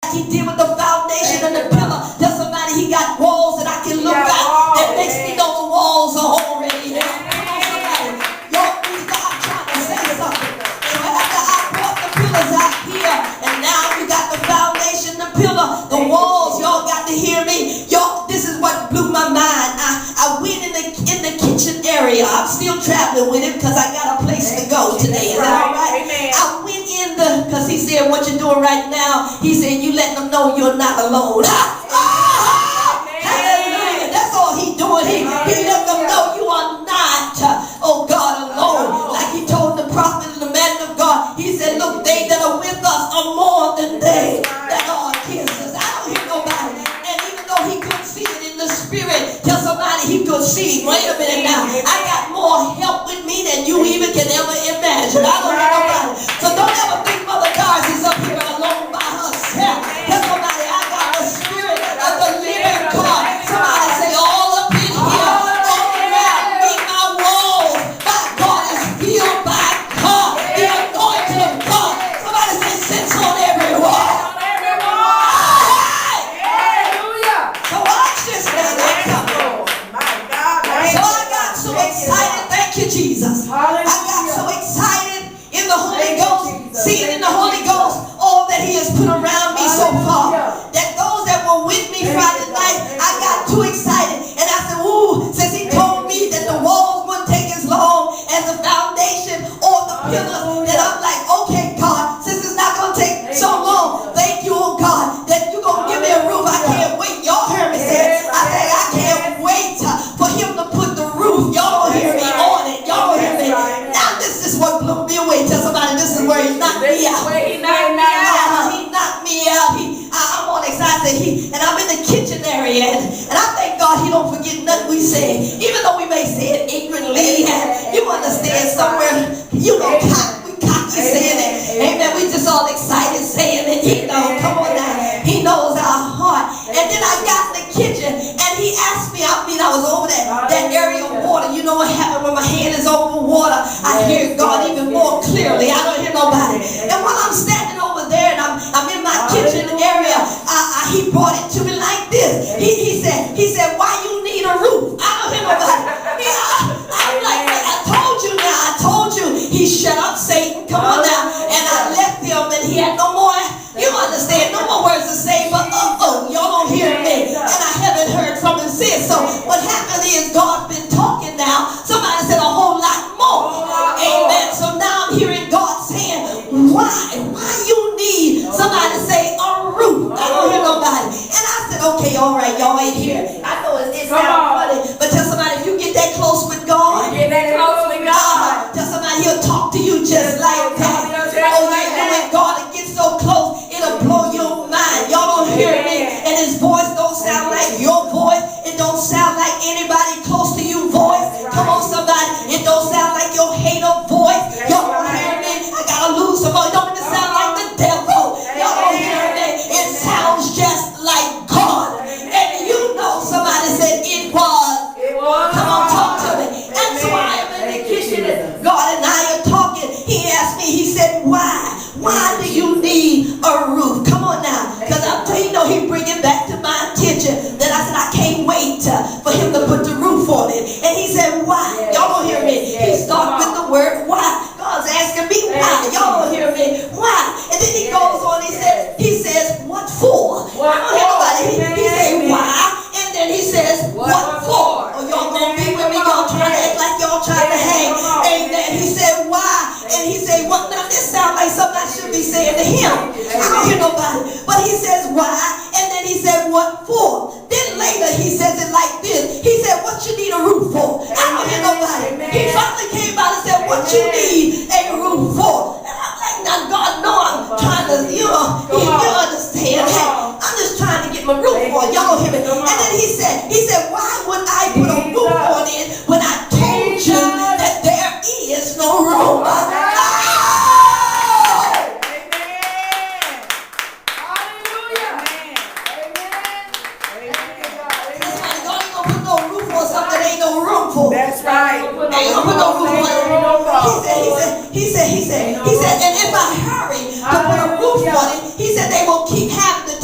He did with the foundation and the pillar. Tell somebody he got walls that I can look out that makes me know the walls are already there. Come on, somebody. Y'all, I'm trying to say something. And after I brought the pillars out here, and now you got the foundation, the pillar, the walls. Y'all got to hear me. Y'all, this is what blew my mind. I went in the kitchen area. I'm still traveling with him because I got a place to go today. Is that all right? I went in because he said, what you're doing right now, he said, you letting them know you're not alone. Hallelujah. That's all he doing. He let them know you are not, oh God, alone. Like he told the prophet and the man of God, he said, look, they that are with us are more than they that are against us. I don't hear nobody. And even though he couldn't see it in the spirit, tell somebody he could see. Wait a minute now. I got more help with me than you even can ever imagine. I don't hear nobody. So don't ever think Mother Darcy's up here alone by herself. Tell somebody I got the spirit of the living God. Somebody say all up in here, all around me, my walls, my God is healed by God, the anointing of God. Somebody say sits on every wall. So watch this now. So I got so excited. Thank you, Jesus. I got so excited in the Holy Ghost, seeing in the Holy Ghost all that he has put around me so far. That those that were with me Friday night, I got too excited. And I said, ooh, since he told me that the walls wouldn't take as long as the foundation or the pillars, then I'm like, okay, God, since it's not going to take so long, thank you, oh God, that you're going to give me a roof. I can't wait. Y'all heard me say it. I said, I can't wait for him to put the roof. Y'all don't hear me on it. Y'all don't hear me. Now this is what blew me away. Tell somebody this is where he knocked me out. He knocked me out. I'm on excited. And I'm in the kitchen area. And I thank God he don't forget nothing we say. Even though we may say it ignorantly. And you understand somewhere, you know, we cocky saying it. Amen. We just all excited saying it. He knows. Come on now. He knows our heart. And then I got in the kitchen and he asked me, I was over that area of water. You know what happened when my hand is over water? I hear God even more clearly. I don't hear nobody. And while I'm standing over there and I'm in my kitchen area, he brought it to me like this. He said, why you need a roof? I don't hear nobody. I'm like, I told you now. I told you. He shut up, Satan. Come on now. And I left him and he had no more, you understand, no more words to say, but y'all don't hear me. And I haven't heard from him since. So what happened is God's been talking now. Somebody said a whole lot more. Amen. So now I'm hearing God saying, why you need somebody to say a roof? I don't hear nobody. And I said, okay, all right, y'all ain't here. I know it sounds funny, but tell somebody if you get that close with God, tell somebody he'll talk to you just like that. Oh yeah, when God gets so close, it'll blow your mind. Y'all don't hear me. And his voice don't sound like your voice. It don't sound like anybody close to you voice. Come on, somebody. It don't sound like your hater voice. Y'all don't hear me. I gotta lose some more. It don't even sound like the devil. Y'all don't hear me. It sounds just like God. And you know somebody said it was. Come on, talk to me. And so I am in the kitchen and God and I are talking. He asked me, he said, why? Why do you need a roof? Come on now. Because you know he bring it back to my attention. Then I said, I can't wait for him to put the roof on it. And he said, why? Y'all don't hear me. He started with the word why. God's asking me why. Y'all don't hear me. Why? And then he goes on, he says, what for? I don't hear nobody. He says, why? And then he says, what for? Oh, y'all gonna be with me? Y'all trying to act like y'all trying to hang. Amen. He said, why? And he said, well, now this sounds like something I should be saying to him. I don't hear nobody. But he says, why? And then he said, what for? Then later he says it like this. He said, what you need a roof for? I don't hear nobody. He finally came out and said, what you need a roof for? And I'm like, now God know I'm trying to, you understand. Hey, I'm just trying to get my roof on. Y'all don't hear me. And then he said, why would I put a roof on it when I told you that there is no room? That's right. Ain't gonna put no roof on it. He said, and if I hurry to put a roof on it, he said they will keep having to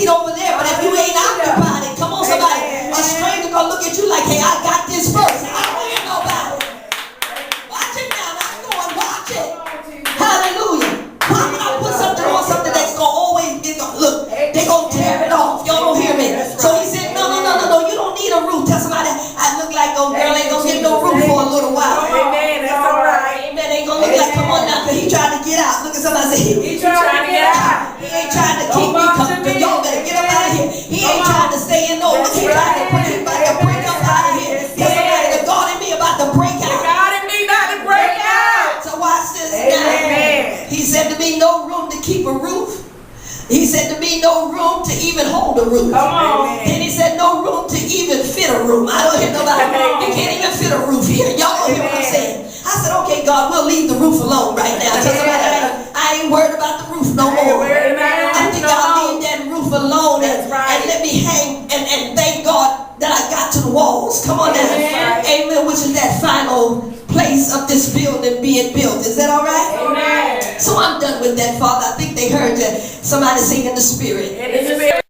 seat over there, but if you ain't occupied it, come on, somebody, a stranger gonna look at you like, hey, I got this first. I don't hear nobody. Watch it now. Not going, watch it. Hallelujah. Why would I put something on something that's gonna always be gonna look? They gonna tear it off. Y'all don't hear me. So he said, no. You don't need a roof. Tell somebody, I look like old girl ain't gonna get no roof for a little while. Amen. That's all right. Amen. Ain't gonna look like, come on now, because he trying to get out. Look at somebody say, He trying to get out. he ain't trying to keep me coming. Y'all better get up out of here. He ain't trying to stay in no. Look, he trying to bring him back to break up out of here. Tell somebody the God in me about to break out. God in me about to break out. So watch this now. He said to me, no room to keep a roof. He said to me, no room to even hold a roof. Come on. Then he said, no room to even fit a room. I don't hear nobody. You can't even fit a roof here. Y'all don't hear what I'm saying. I said, okay, God, we'll leave the roof alone right now. Tell somebody, I ain't worried about the roof no more. I think I'll leave that roof alone and let me hang and thank God that I got to the walls. Come on now. Amen. Which is that final place of this building being built. Is that all right? Amen. So I'm done with that, Father. I think they heard that somebody sing in the Spirit. In the Spirit.